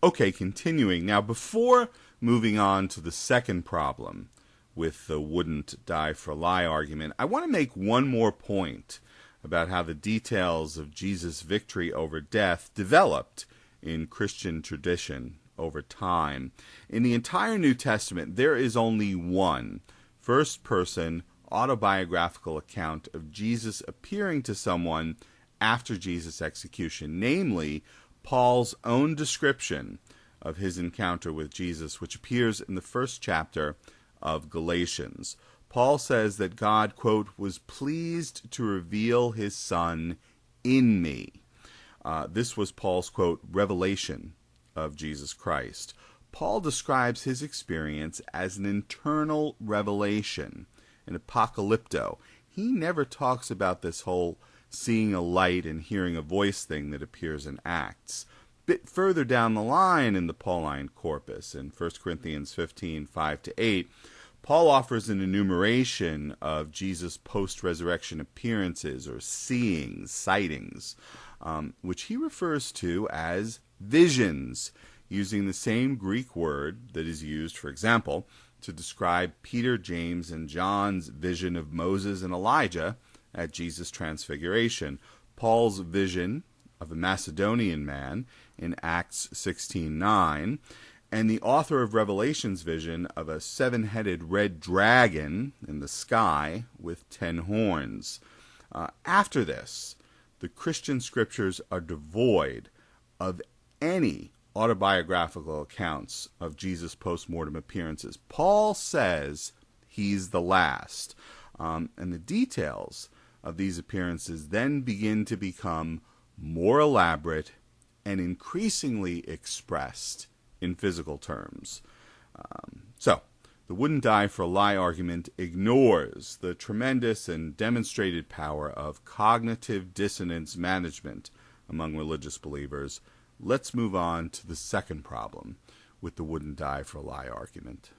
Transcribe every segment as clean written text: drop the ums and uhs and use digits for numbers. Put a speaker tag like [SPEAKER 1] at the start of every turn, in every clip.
[SPEAKER 1] Okay, continuing. Now, before moving on to the second problem with the wouldn't die for a lie argument, I want to make one more point about how the details of Jesus' victory over death developed in Christian tradition over time. In the entire New Testament, there is only one first-person autobiographical account of Jesus appearing to someone after Jesus' execution, namely Paul's own description of his encounter with Jesus, which appears in the first chapter of Galatians. Paul says that God, quote, was pleased to reveal his Son in me. This was Paul's, quote, revelation of Jesus Christ. Paul describes his experience as an internal revelation, an apocalypto. He never talks about this whole seeing a light and hearing a voice thing that appears in Acts. Bit further down the line in the Pauline corpus, in 1 Corinthians 15, 5-8, Paul offers an enumeration of Jesus' post-resurrection appearances, or seeings, sightings, which he refers to as visions, using the same Greek word that is used, for example, to describe Peter, James, and John's vision of Moses and Elijah at Jesus' transfiguration. Paul's vision of a Macedonian man in Acts 16:9, and the author of Revelation's vision of a seven-headed red dragon in the sky with 10 horns. After this, the Christian scriptures are devoid of any autobiographical accounts of Jesus' post-mortem appearances. Paul says he's the last, and the details of these appearances then begin to become more elaborate and increasingly expressed in physical terms. So, the wouldn't die for a lie argument ignores the tremendous and demonstrated power of cognitive dissonance management among religious believers. Let's move on to the second problem with the wouldn't die for a lie argument.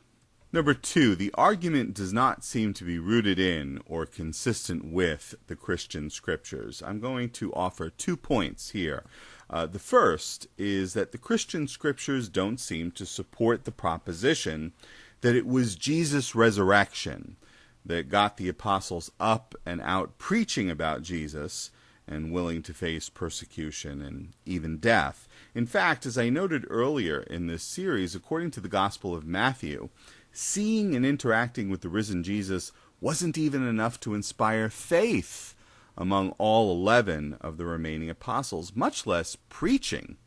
[SPEAKER 1] Number 2, the argument does not seem to be rooted in or consistent with the Christian scriptures. I'm going to offer 2 points here. The first is that the Christian scriptures don't seem to support the proposition that it was Jesus' resurrection that got the apostles up and out preaching about Jesus and willing to face persecution and even death. In fact, as I noted earlier in this series, according to the Gospel of Matthew, seeing and interacting with the risen Jesus wasn't even enough to inspire faith among all 11 of the remaining apostles, much less preaching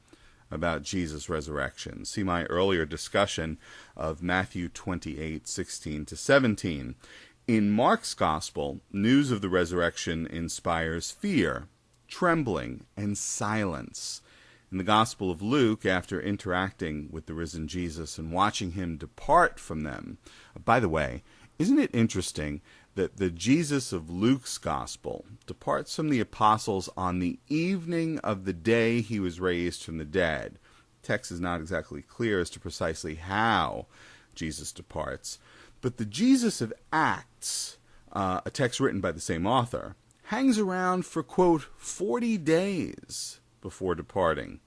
[SPEAKER 1] about Jesus' resurrection. See my earlier discussion of Matthew 28:16-17. In Mark's Gospel, news of the resurrection inspires fear, trembling, and silence. In the Gospel of Luke, after interacting with the risen Jesus and watching him depart from them, by the way, isn't it interesting that the Jesus of Luke's Gospel departs from the apostles on the evening of the day he was raised from the dead? The text is not exactly clear as to precisely how Jesus departs, but the Jesus of Acts, a text written by the same author, hangs around for, quote, 40 days before departing.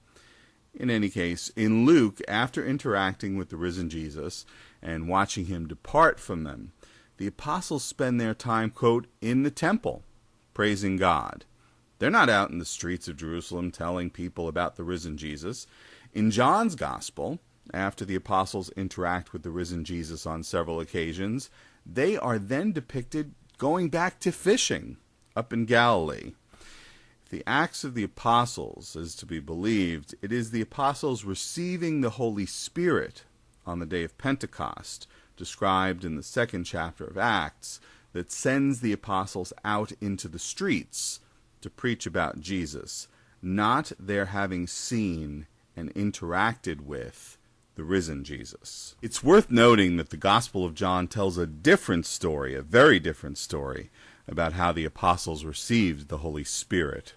[SPEAKER 1] In any case, in Luke, after interacting with the risen Jesus and watching him depart from them, the apostles spend their time, quote, in the temple, praising God. They're not out in the streets of Jerusalem telling people about the risen Jesus. In John's Gospel, after the apostles interact with the risen Jesus on several occasions, they are then depicted going back to fishing up in Galilee. If the Acts of the Apostles is to be believed, it is the apostles receiving the Holy Spirit on the day of Pentecost, described in the second chapter of Acts, that sends the apostles out into the streets to preach about Jesus, not their having seen and interacted with the risen Jesus. It's worth noting that the Gospel of John tells a different story, a very different story, about how the apostles received the Holy Spirit.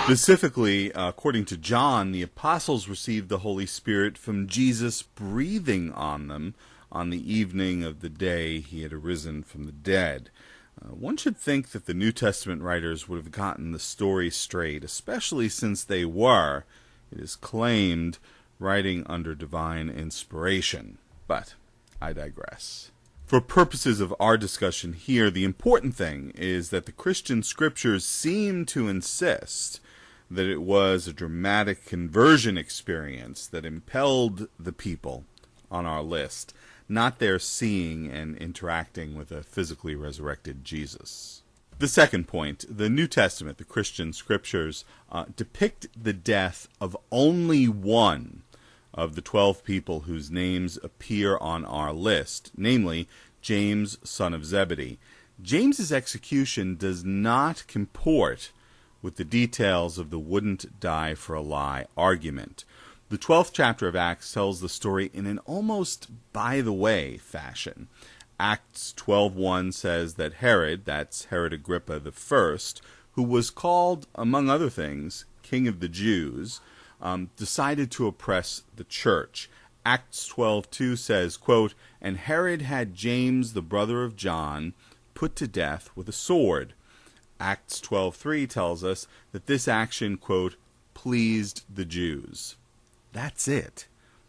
[SPEAKER 1] Specifically, according to John, the apostles received the Holy Spirit from Jesus breathing on them on the evening of the day he had arisen from the dead. One should think that the New Testament writers would have gotten the story straight, especially since they were, it is claimed, writing under divine inspiration. But I digress. For purposes of our discussion here, the important thing is that the Christian scriptures seem to insist that it was a dramatic conversion experience that impelled the people on our list, not their seeing and interacting with a physically resurrected Jesus. The second point, the New Testament, the Christian scriptures, depict the death of only one of the 12 people whose names appear on our list, namely James, son of Zebedee. James's execution does not comport with the details of the wouldn't die for a lie argument. The 12th chapter of Acts tells the story in an almost by-the-way fashion. Acts 12:1 says that Herod, that's Herod Agrippa I, who was called, among other things, King of the Jews, decided to oppress the church. Acts 12:2 says, quote, "And Herod had James, the brother of John, put to death with a sword." Acts 12:3 tells us that this action, quote, "pleased the Jews." That's it.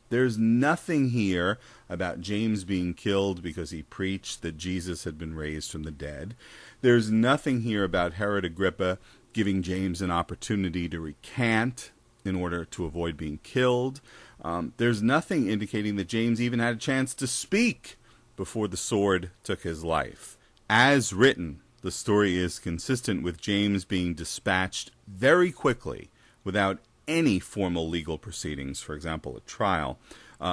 [SPEAKER 1] There's nothing here about James being killed because he preached that Jesus had been raised from the dead. There's nothing here about Herod Agrippa giving James an opportunity to recant in order to avoid being killed. There's nothing indicating that James even had a chance to speak before the sword took his life. As written, the story is consistent with James being dispatched very quickly without any formal legal proceedings, for example, a trial.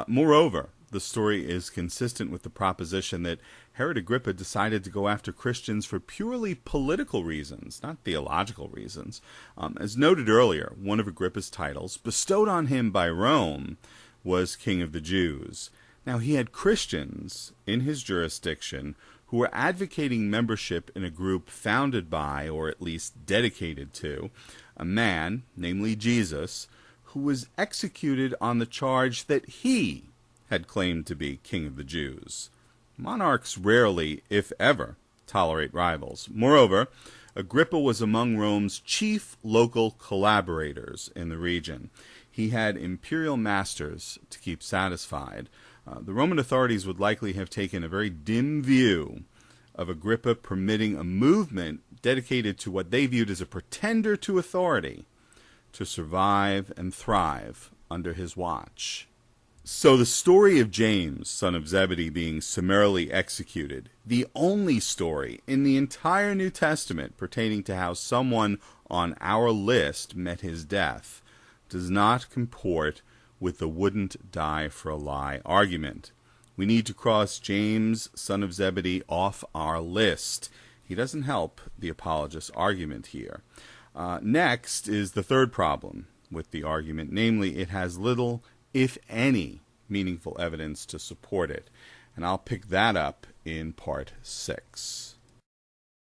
[SPEAKER 1] Moreover, the story is consistent with the proposition that Herod Agrippa decided to go after Christians for purely political reasons, not theological reasons. As noted earlier, one of Agrippa's titles, bestowed on him by Rome, was King of the Jews. Now, he had Christians in his jurisdiction who were advocating membership in a group founded by, or at least dedicated to, a man, namely Jesus, who was executed on the charge that he had claimed to be King of the Jews. Monarchs rarely, if ever, tolerate rivals. Moreover, Agrippa was among Rome's chief local collaborators in the region. He had imperial masters to keep satisfied. The Roman authorities would likely have taken a very dim view of Agrippa permitting a movement dedicated to what they viewed as a pretender to authority to survive and thrive under his watch. So the story of James, son of Zebedee, being summarily executed, the only story in the entire New Testament pertaining to how someone on our list met his death, does not comport with the wouldn't die for a lie argument. We need to cross James, son of Zebedee, off our list. He doesn't help the apologist's argument here. Next is the third problem with the argument, namely it has little, if any, meaningful evidence to support it. And I'll pick that up in part 6.